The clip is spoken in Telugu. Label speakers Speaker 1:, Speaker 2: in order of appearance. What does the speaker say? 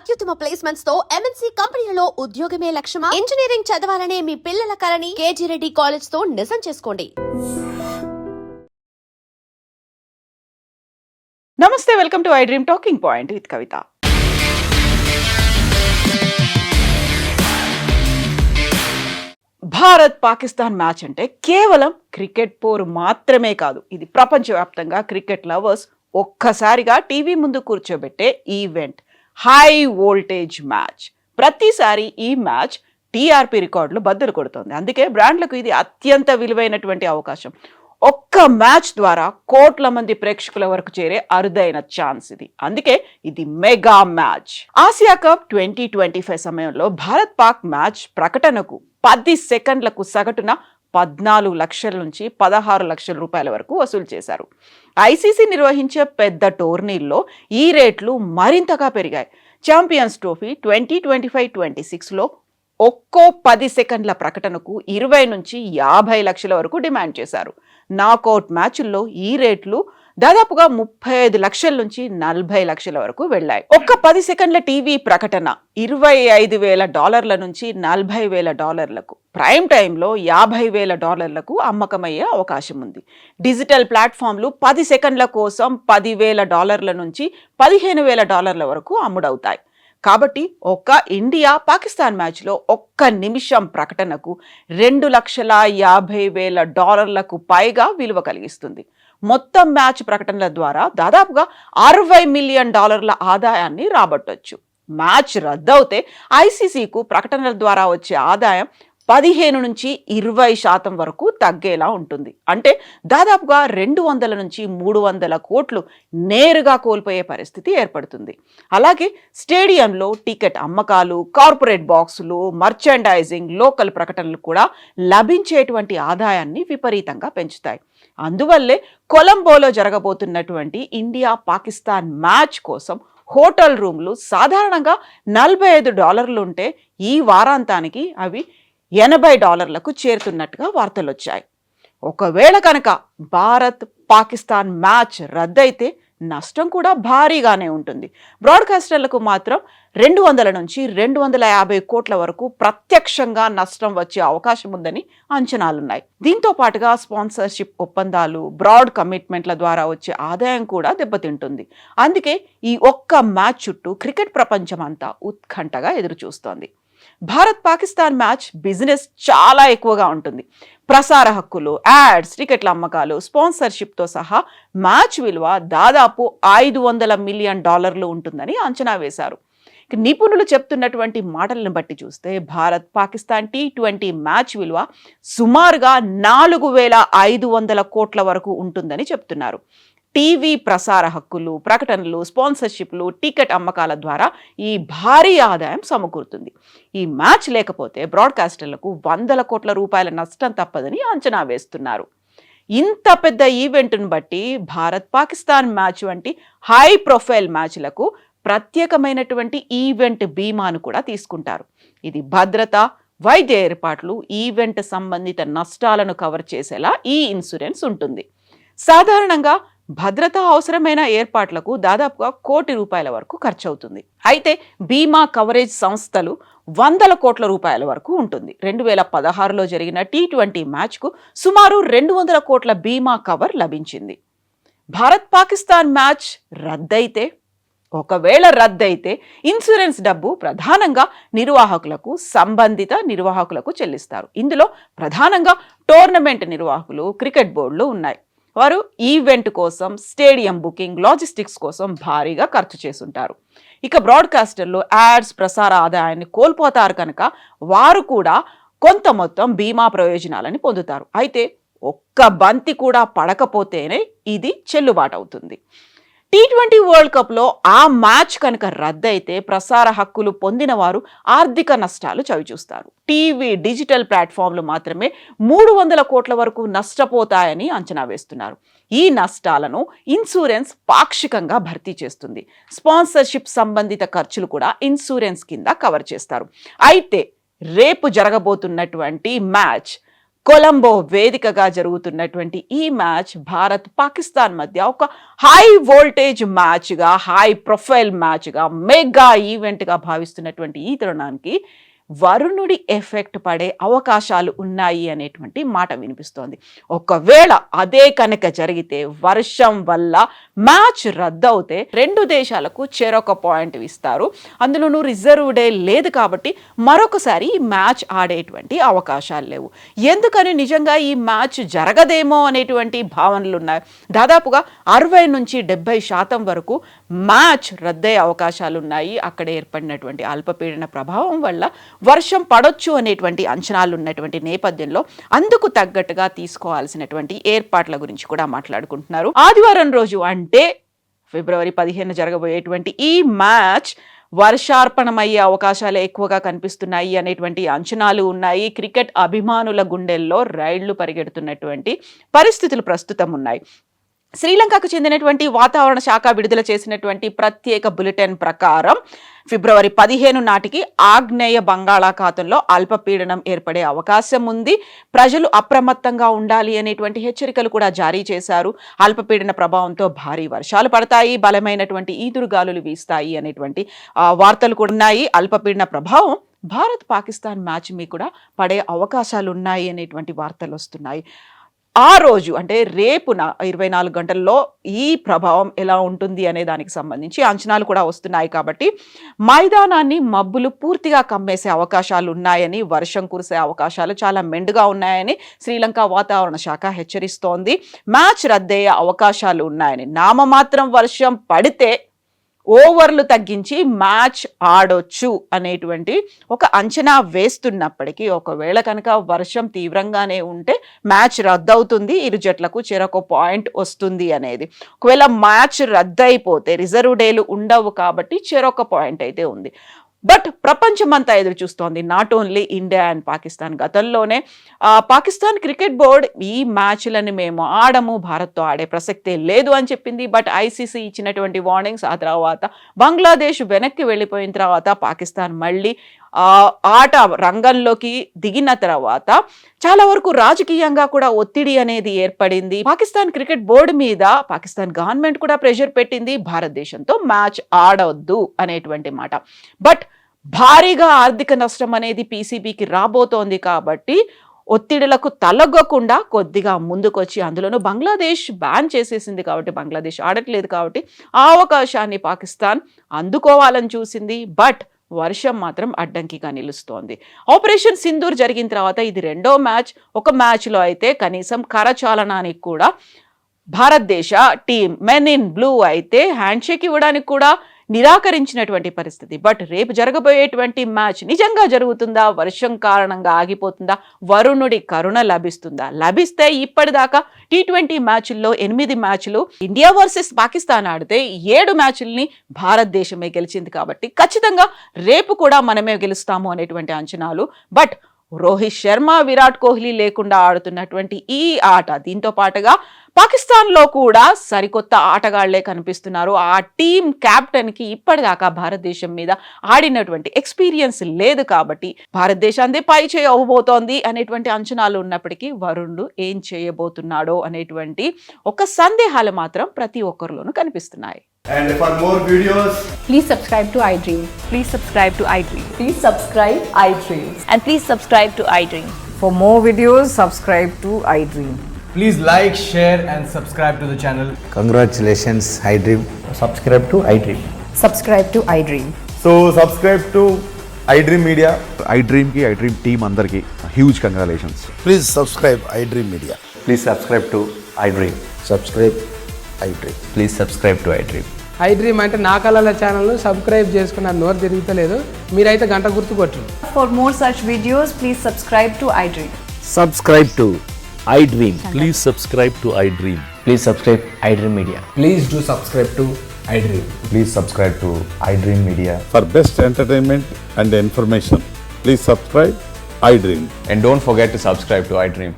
Speaker 1: అత్యుత్తమ ప్లేస్మెంట్స్ తో ఎంఎన్సీ కంపెనీలలో ఉద్యోగమే లక్ష్యమా? ఇంజనీరింగ్ చదవాలనే మీ పిల్లల కలని కేజీ రెడ్డి కాలేజ్ తో నిజం చేసుకోండి.
Speaker 2: నమస్తే, welcome to I dream talking point with Kavitha. Bharat Pakistan match అంటే కేవలం క్రికెట్ పోరు మాత్రమే కాదు, ఇది ప్రపంచవ్యాప్తంగా క్రికెట్ లవర్స్ ఒక్కసారిగా టీవీ ముందు కూర్చోబెట్టే ఈవెంట్. High voltage match. ప్రతిసారి ఈ మ్యాచ్ టీఆర్పీ రికార్డులు బద్దలు కొడుతుంది. అందుకే బ్రాండ్లకు ఇది అత్యంత విలువైనటువంటి అవకాశం. ఒక్క మ్యాచ్ ద్వారా కోట్ల మంది ప్రేక్షకుల వరకు చేరే అరుదైన ఛాన్స్ ఇది. అందుకే ఇది మెగా మ్యాచ్. ఆసియా కప్ 2025 సమయంలో భారత్ పాక్ మ్యాచ్ ప్రకటనకు 10 సెకండ్లకు సగటున 14 లక్షల నుంచి 16 లక్షల రూపాయల వరకు వసూలు చేశారు. ఐసీసీ నిర్వహించే పెద్ద టోర్నీల్లో ఈ రేట్లు మరింతగా పెరిగాయి. ఛాంపియన్స్ ట్రోఫీ 2025-26లో ఒక్కో 10 సెకండ్ల ప్రకటనకు 20 నుంచి 50 లక్షల వరకు డిమాండ్ చేశారు. నాకౌట్ మ్యాచ్ల్లో ఈ రేట్లు దాదాపుగా 35 లక్షల నుంచి 40 లక్షల వరకు వెళ్ళాయి. ఒక్క 10 సెకండ్ల టీవీ ప్రకటన $25,000 నుంచి $40,000, ప్రైమ్ టైంలో $50,000 అమ్మకమయ్యే అవకాశం ఉంది. డిజిటల్ ప్లాట్ఫామ్లు 10 సెకండ్ల కోసం $10,000 నుంచి $15,000 వరకు అమ్ముడవుతాయి. కాబట్టి ఒక్క ఇండియా పాకిస్తాన్ మ్యాచ్లో ఒక్క నిమిషం ప్రకటనకు $2,50,000 పైగా విలువ కలిగిస్తుంది. మొత్తం మ్యాచ్ ప్రకటనల ద్వారా దాదాపుగా $60 మిలియన్ ఆదాయాన్ని రాబట్టొచ్చు. మ్యాచ్ రద్దవుతే ఐసీసీకు ప్రకటనల ద్వారా వచ్చే ఆదాయం 15 నుంచి 20% వరకు తగ్గేలా ఉంటుంది. అంటే దాదాపుగా 200 నుంచి 300 కోట్లు నేరుగా కోల్పోయే పరిస్థితి ఏర్పడుతుంది. అలాగే స్టేడియంలో టికెట్ అమ్మకాలు, కార్పొరేట్ బాక్సులు, మర్చెండైజింగ్, లోకల్ ప్రకటనలు కూడా లభించేటువంటి ఆదాయాన్ని విపరీతంగా పెంచుతాయి. అందువల్లే కొలంబోలో జరగబోతున్నటువంటి ఇండియా పాకిస్తాన్ మ్యాచ్ కోసం హోటల్ రూమ్లు సాధారణంగా $45 ఉంటే ఈ వారాంతానికి అవి $80 చేరుతున్నట్టుగా వార్తలు వచ్చాయి. ఒకవేళ కనుక భారత్ పాకిస్తాన్ మ్యాచ్ రద్దయితే నష్టం కూడా భారీగానే ఉంటుంది. బ్రాడ్కాస్టర్లకు మాత్రం 200 నుంచి 250 కోట్ల వరకు ప్రత్యక్షంగా నష్టం వచ్చే అవకాశం ఉందని అంచనాలున్నాయి. దీంతో పాటుగా స్పాన్సర్షిప్ ఒప్పందాలు, బ్రాడ్ కమిట్మెంట్ల ద్వారా వచ్చే ఆదాయం కూడా దెబ్బతింటుంది. అందుకే ఈ ఒక్క మ్యాచ్ చుట్టూ క్రికెట్ ప్రపంచం అంతా ఉత్కంఠగా ఎదురుచూస్తోంది. భారత్ పాకిస్తాన్ మ్యాచ్ బిజినెస్ చాలా ఎక్కువగా ఉంటుంది. ప్రసార హక్కులు, యాడ్స్, టికెట్ల అమ్మకాలు, స్పాన్సర్షిప్తో సహా మ్యాచ్ విలువ దాదాపు $500 మిలియన్ ఉంటుందని అంచనా వేశారు. నిపుణులు చెప్తున్నటువంటి మాటలను బట్టి చూస్తే భారత్ పాకిస్తాన్ T20 మ్యాచ్ విలువ సుమారుగా 4,500 కోట్ల వరకు ఉంటుందని చెప్తున్నారు. టీవీ ప్రసార హక్కులు, ప్రకటనలు, స్పాన్సర్షిప్లు, టికెట్ అమ్మకాల ద్వారా ఈ భారీ ఆదాయం సమకూరుతుంది. ఈ మ్యాచ్ లేకపోతే బ్రాడ్కాస్టర్లకు $100 కోట్ల నష్టం తప్పదని అంచనా వేస్తున్నారు. ఇంత పెద్ద ఈవెంట్ను బట్టి భారత్ పాకిస్తాన్ మ్యాచ్ వంటి హై ప్రొఫైల్ మ్యాచ్లకు ప్రత్యేకమైనటువంటి ఈవెంట్ బీమాను కూడా తీసుకుంటారు. ఇది భద్రత, వైద్య ఏర్పాట్లు, ఈవెంట్ సంబంధిత నష్టాలను కవర్ చేసేలా ఈ ఇన్సూరెన్స్ ఉంటుంది. సాధారణంగా భద్రతా అవసరమైన ఏర్పాట్లకు దాదాపుగా ₹1,00,00,000 వరకు ఖర్చు అవుతుంది. అయితే బీమా కవరేజ్ సంస్థలు $100 కోట్ల వరకు ఉంటుంది. 2016లో జరిగిన T20 మ్యాచ్కు సుమారు 200 కోట్ల బీమా కవర్ లభించింది. భారత్ పాకిస్తాన్ మ్యాచ్ ఒకవేళ రద్దయితే ఇన్సూరెన్స్ డబ్బు ప్రధానంగా సంబంధిత నిర్వాహకులకు చెల్లిస్తారు. ఇందులో ప్రధానంగా టోర్నమెంట్ నిర్వాహకులు, క్రికెట్ బోర్డులు ఉన్నాయి. వారు ఈవెంట్ కోసం, స్టేడియం బుకింగ్, లాజిస్టిక్స్ కోసం భారీగా ఖర్చు చేసుంటారు. ఇక బ్రాడ్కాస్టర్లు యాడ్స్, ప్రసార ఆదాయాన్ని కోల్పోతారు కనుక వారు కూడా కొంత మొత్తం బీమా ప్రయోజనాలని పొందుతారు. అయితే ఒక్క బంతి కూడా పడకపోతేనే ఇది చెల్లుబాటు అవుతుంది. T20 వరల్డ్ కప్లో ఆ మ్యాచ్ కనుక రద్దయితే ప్రసార హక్కులు పొందిన వారు ఆర్థిక నష్టాలు చవిచూస్తారు. టీవీ, డిజిటల్ ప్లాట్ఫామ్లు మాత్రమే $300 కోట్ల వరకు నష్టపోతాయని అంచనా వేస్తున్నారు. ఈ నష్టాలను ఇన్సూరెన్స్ పాక్షికంగా భర్తీ చేస్తుంది. స్పాన్సర్షిప్ సంబంధిత ఖర్చులు కూడా ఇన్సూరెన్స్ కింద కవర్ చేస్తారు. అయితే రేపు జరగబోతున్నటువంటి మ్యాచ్ కొలంబో వేదికగా జరుగుతున్నటువంటి ఈ మ్యాచ్ భారత్ పాకిస్తాన్ మధ్య ఒక హై వోల్టేజ్ మ్యాచ్గా, హై ప్రొఫైల్ మ్యాచ్గా, మెగా ఈవెంట్గా భావిస్తున్నటువంటి ఈ తరుణానికి వరుణుడి ఎఫెక్ట్ పడే అవకాశాలు ఉన్నాయి అనేటువంటి మాట వినిపిస్తోంది. ఒకవేళ అదే కనుక జరిగితే, వర్షం వల్ల మ్యాచ్ రద్దవుతే రెండు దేశాలకు చెరొక పాయింట్ ఇస్తారు. అందులోనూ రిజర్వ్ డే లేదు కాబట్టి మరొకసారి ఈ మ్యాచ్ ఆడేటువంటి అవకాశాలు లేవు. ఎందుకని నిజంగా ఈ మ్యాచ్ జరగదేమో అనేటువంటి భావనలు ఉన్నాయి. దాదాపుగా 60 నుంచి 70% వరకు మ్యాచ్ రద్దయ్యే అవకాశాలు ఉన్నాయి. అక్కడ ఏర్పడినటువంటి అల్పపీడన ప్రభావం వల్ల వర్షం పడొచ్చు అనేటువంటి అంచనాలు ఉన్నటువంటి నేపథ్యంలో అందుకు తగ్గట్టుగా తీసుకోవాల్సినటువంటి ఏర్పాట్ల గురించి కూడా మాట్లాడుకుంటున్నారు. ఆదివారం రోజు అంటే ఫిబ్రవరి 15 జరగబోయేటువంటి ఈ మ్యాచ్ వర్షార్పణమయ్యే అవకాశాలు ఎక్కువగా కనిపిస్తున్నాయి అనేటువంటి అంచనాలు ఉన్నాయి. క్రికెట్ అభిమానుల గుండెల్లో రైళ్లు పరిగెడుతున్నటువంటి పరిస్థితులు ప్రస్తుతం ఉన్నాయి. శ్రీలంకకు చెందినటువంటి వాతావరణ శాఖ విడుదల చేసినటువంటి ప్రత్యేక బులెటిన్ ప్రకారం ఫిబ్రవరి 15 నాటికి ఆగ్నేయ బంగాళాఖాతంలో అల్పపీడనం ఏర్పడే అవకాశం ఉంది. ప్రజలు అప్రమత్తంగా ఉండాలి అనేటువంటి హెచ్చరికలు కూడా జారీ చేశారు. అల్పపీడన ప్రభావంతో భారీ వర్షాలు పడతాయి, బలమైనటువంటి ఈదురుగాలులు వీస్తాయి అనేటువంటి వార్తలు కూడా ఉన్నాయి. అల్పపీడన ప్రభావం భారత్ పాకిస్తాన్ మ్యాచ్ మీద కూడా పడే అవకాశాలు ఉన్నాయి అనేటువంటి వార్తలు వస్తున్నాయి. ఆ రోజు అంటే రేపున 24 గంటల్లో ఈ ప్రభావం ఎలా ఉంటుంది అనే దానికి సంబంధించి అంచనాలు కూడా వస్తున్నాయి. కాబట్టి మైదానాన్ని మబ్బులు పూర్తిగా కమ్మేసే అవకాశాలు ఉన్నాయని, వర్షం కురిసే అవకాశాలు చాలా మెండుగా ఉన్నాయని శ్రీలంక వాతావరణ శాఖ హెచ్చరిస్తోంది. మ్యాచ్ రద్దయ్యే అవకాశాలు ఉన్నాయని, నామమాత్రం వర్షం పడితే ఓవర్లు తగ్గించి మ్యాచ్ ఆడొచ్చు అనేటువంటి ఒక అంచనా వేస్తున్నప్పటికీ, ఒకవేళ కనుక వర్షం తీవ్రంగానే ఉంటే మ్యాచ్ రద్దవుతుంది, ఇరు జట్లకు చెరొక పాయింట్ వస్తుంది అనేది. ఒకవేళ మ్యాచ్ రద్దయిపోతే రిజర్వ్ డేలు ఉండవు కాబట్టి చెరొక పాయింట్ అయితే ఉంది. బట్ ప్రపంచమంతా ఎదురు చూస్తోంది, not only India and Pakistan. గతంలోనే పాకిస్తాన్ క్రికెట్ బోర్డ్ ఈ మ్యాచ్లను మేము ఆడము, భారత్తో ఆడే ప్రసక్తే లేదు అని చెప్పింది. బట్ ఐసీసీ ఇచ్చినటువంటి వార్నింగ్స్, ఆ తర్వాత బంగ్లాదేశ్ వెనక్కి వెళ్ళిపోయిన తర్వాత పాకిస్తాన్ మళ్ళీ ఆట రంగంలోకి దిగిన తర్వాత చాలా వరకు రాజకీయంగా కూడా ఒత్తిడి అనేది ఏర్పడింది. పాకిస్తాన్ క్రికెట్ బోర్డు మీద పాకిస్తాన్ గవర్నమెంట్ కూడా ప్రెషర్ పెట్టింది, భారతదేశంతో మ్యాచ్ ఆడొద్దు అనేటువంటి మాట. బట్ భారీగా ఆర్థిక నష్టం అనేది పీసీబీకి రాబోతోంది కాబట్టి ఒత్తిడులకు తలొగ్గకుండా కొద్దిగా ముందుకొచ్చి, అందులోనూ బంగ్లాదేశ్ బ్యాన్ చేసేసింది కాబట్టి, బంగ్లాదేశ్ ఆడట్లేదు కాబట్టి ఆ అవకాశాన్ని పాకిస్తాన్ అందుకోవాలని చూసింది. బట్ వర్షం మాత్రం అడ్డంకిగా నిలుస్తోంది. ఆపరేషన్ సింధూర్ జరిగిన తర్వాత ఇది రెండో మ్యాచ్. ఒక మ్యాచ్లో అయితే కనీసం కరచాలనానికి కూడా భారతదేశ టీం మెన్ ఇన్ బ్లూ అయితే హ్యాండ్ షేక్ ఇవ్వడానికి కూడా నిరాకరించినటువంటి పరిస్థితి. బట్ రేపు జరగబోయేటువంటి మ్యాచ్ నిజంగా జరుగుతుందా? వర్షం కారణంగా ఆగిపోతుందా? వరుణుడి కరుణ లభిస్తుందా? లభిస్తే ఇప్పటిదాకా T20 మ్యాచ్ల్లో 8 మ్యాచ్లు ఇండియా వర్సెస్ పాకిస్తాన్ ఆడితే 7 మ్యాచ్ల్ని భారతదేశమే గెలిచింది. కాబట్టి ఖచ్చితంగా రేపు కూడా మనమే గెలుస్తాము అనేటువంటి అంచనాలు. బట్ రోహిత్ శర్మ, విరాట్ కోహ్లీ లేకుండా ఆడుతున్నటువంటి ఈ ఆట, దీంతో పాటుగా పాకిస్తాన్లో కూడా సరికొత్త ఆటగాళ్లే కనిపిస్తున్నారు. ఆ టీం కెప్టెన్కి ఇప్పటిదాకా భారతదేశం మీద ఆడినటువంటి ఎక్స్పీరియన్స్ లేదు కాబట్టి భారతదేశాన్ని పై చేయబోతోంది అనేటువంటి అంచనాలు ఉన్నప్పటికీ వరుణుడు ఏం చేయబోతున్నాడో అనేటువంటి ఒక సందేహాలు మాత్రం ప్రతి ఒక్కరిలోనూ కనిపిస్తున్నాయి.
Speaker 3: And for more videos,
Speaker 4: Please subscribe to iDream.
Speaker 5: Please subscribe to iDream.
Speaker 4: Please subscribe iDream.
Speaker 5: And please subscribe to iDream.
Speaker 6: For more videos, subscribe to iDream.
Speaker 3: please like, share and subscribe to the channel.
Speaker 7: Congratulations, iDream.
Speaker 8: subscribe to iDream.
Speaker 4: Subscribe to iDream.
Speaker 3: So subscribe to iDream Media.
Speaker 9: iDream ki iDream team andarki huge congratulations.
Speaker 7: Please subscribe iDream Media.
Speaker 8: Please subscribe to iDream.
Speaker 7: Subscribe iDream.
Speaker 8: Please subscribe to iDream.
Speaker 10: iDream అంటే నా కళల ఛానల్ సబ్స్క్రైబ్ చేసుకున్న నోరు తిరుగుతలేదు, మీరైతే గంట గుర్తు కొట్టండి.
Speaker 4: For more such videos, please subscribe to iDream.
Speaker 11: Subscribe to iDream.
Speaker 12: Please subscribe to iDream.
Speaker 8: Please subscribe iDream Media.
Speaker 3: Please do subscribe to iDream.
Speaker 8: Please subscribe to iDream Media.
Speaker 9: For best entertainment and information, please subscribe iDream.
Speaker 8: And don't forget to subscribe to iDream.